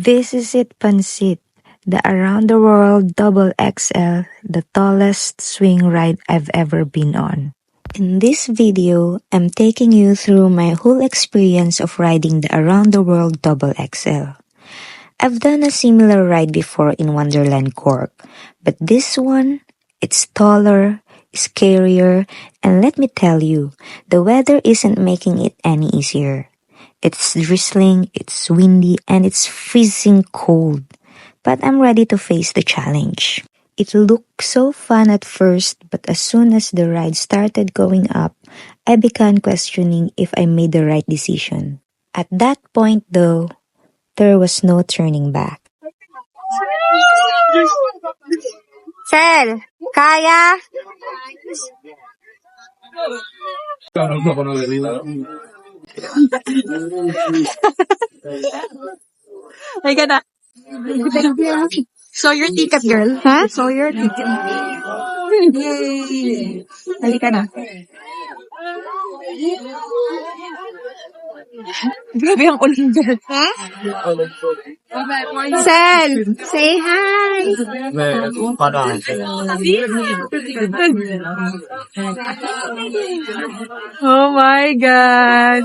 This is it, Pansit, the Around the World Double XL, the tallest swing ride I've ever been on. In this video, I'm taking you through my whole experience of riding the Around the World Double XL. I've done a similar ride before in Wonderland Cork, but this one, it's taller, scarier, and let me tell you, the weather isn't making it any easier. It's drizzling, it's windy, and it's freezing cold. But I'm ready to face the challenge. It looked so fun at first, but as soon as the ride started going up, I began questioning if I made the right decision. At that point though, there was no turning back. Sel, kaya? Ay ka na. So your ticket, girl. Huh? So your ticket. Yay! Halika na. Grabe ang ulan, girl. Huh? Sel, say hi! Oh my God!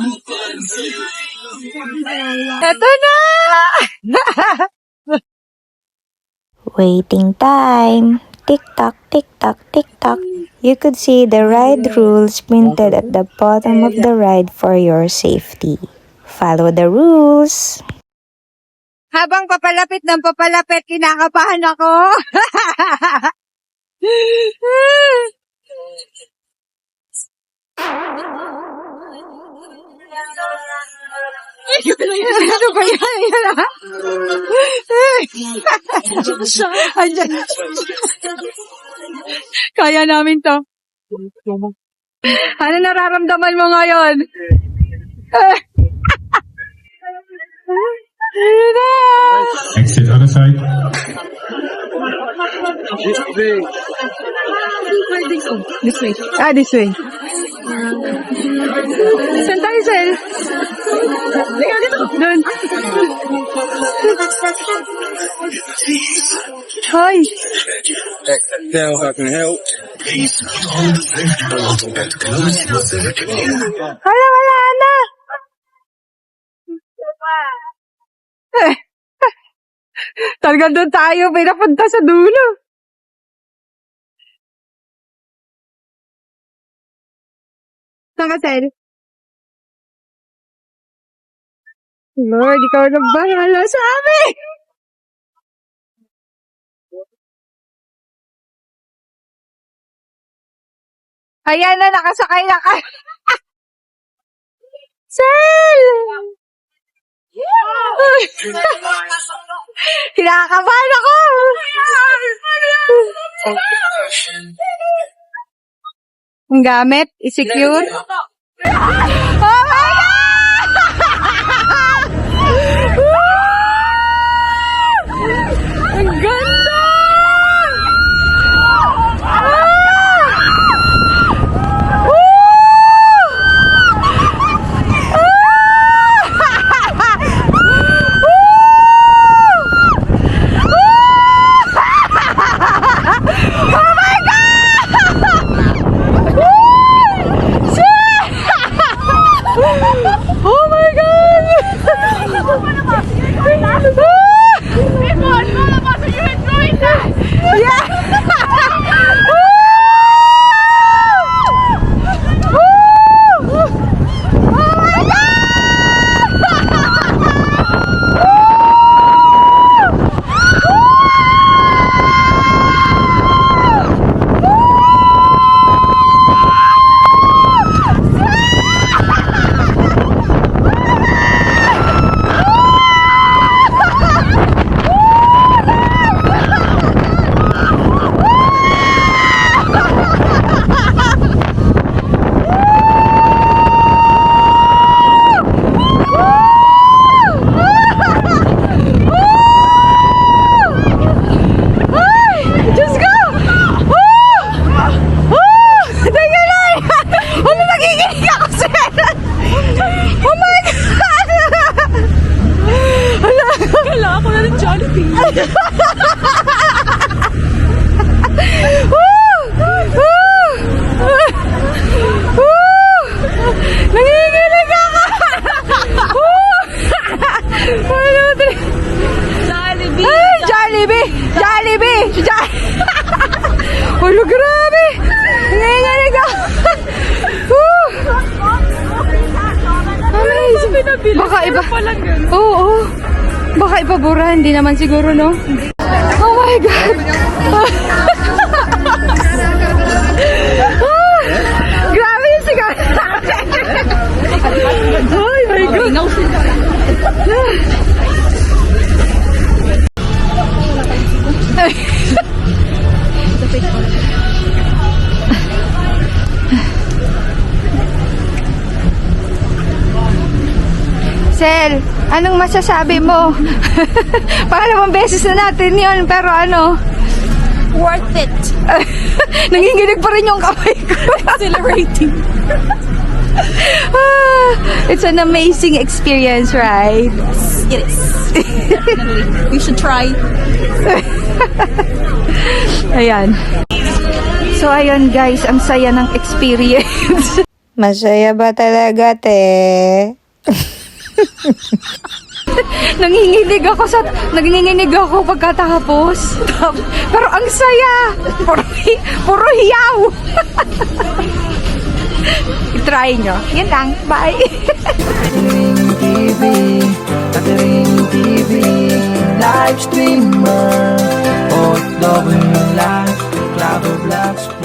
Ito na! Waiting time. Tick-tock, tick-tock, tick-tock. You could see the ride rules printed at the bottom of the ride for your safety. Follow the rules. Habang papalapit ng papalapit, kinakabahan ako. Ano ba yan? Andyan. Kaya namin to. Ano nararamdaman mo ngayon? Exit other side. This way. This way. Saan tayo, Sel? Liga dito. Doon. Hoy! Tell how can I help. Wala na! Talagang doon tayo, may napunta sa dulo. Saan ka, Sel? Lord, ikaw na bahala sa amin! Ayan na, nakasakay na ka. Sel! Kinakabahan ako! Ang gamit? I-secure? Oh my God! Ang ganda! Woo! iba. Oo. Baka ipabura. Hindi naman siguro, no? Oh my God. Grabe yung sigaw. Oh my God. Sel, anong masasabi mo? Pangalawang beses na natin yun, pero ano? Worth it. Nanginginig pa rin yung kamay ko. Exhilarating. It's an amazing experience, right? It is. Definitely. You should try. Ayan. So, ayun guys, ang saya ng experience. Masaya ba talaga, te? Nanginginig ako pagkatapos. Pero ang saya. Puro hiyaw. I-try nyo. Yan lang. Bye. Catering TV, live streamer, OFW Live, Clavo Vlogs.